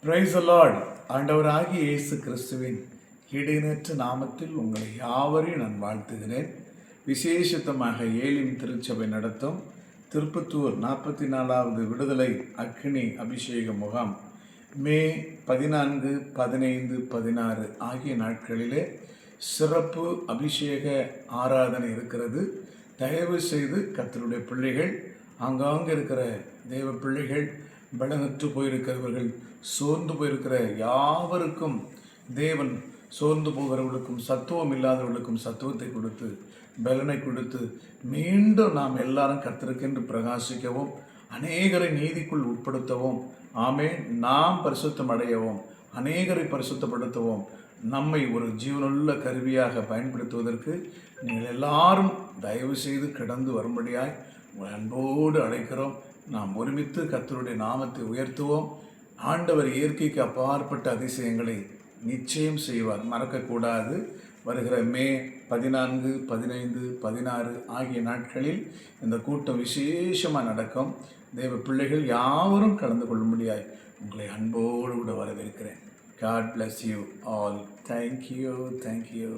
Praise the Lord. ஆண்டவராகிய இயேசு கிறிஸ்துவின் இடையற்ற நாமத்தில் உங்களை யாவரையும் நான் வாழ்த்துகிறேன். விசேஷத்தமாக ஏலிம் திருச்சபை நடத்தும் திருப்பத்தூர் 44வது விடுதலை அக்கினி அபிஷேக முகாம் மே 14, 15, 16 ஆகிய நாட்களிலே சிறப்பு அபிஷேக ஆராதனை இருக்கிறது. தயவு செய்து கர்த்தருடைய பிள்ளைகள், ஆங்காங்கே இருக்கிற தேவ பிள்ளைகள், பலனற்று போயிருக்கிறவர்கள், சோர்ந்து போயிருக்கிற யாவருக்கும் தேவன் சோர்ந்து போகிறவர்களுக்கும் சத்துவம் இல்லாதவர்களுக்கும் சத்துவத்தை கொடுத்து பலனை கொடுத்து மீண்டும் நாம் எல்லாரும் கர்த்தருக்கென்று பிரகாசிக்கவும் அநேகரை நீதிக்குள் உட்படுத்தவும் நாம் பரிசுத்தம் அடையவும் அநேகரை பரிசுத்தப்படுத்தவும் நம்மை ஒரு ஜீவனுள்ள கருவியாக பயன்படுத்துவதற்கு நீங்கள் எல்லாரும் தயவு செய்து கடந்து வரும்படியாய் அன்போடு அழைக்கிறோம். நாம் ஒருமித்து கர்த்தருடைய நாமத்தை உயர்த்துவோம். ஆண்டவர் இயற்கைக்கு அப்பாற்பட்ட அதிசயங்களை நிச்சயம் செய்வார், மறக்கக்கூடாது. வருகிற மே 14, 15, 16 ஆகிய நாட்களில் இந்த கூட்டம் விசேஷமாக நடக்கும். தேவ பிள்ளைகள் யாவரும் கலந்து கொள்ளும்படியாய் உங்களை அன்போடு கூட வரவேற்கிறேன். God bless you all. Thank you.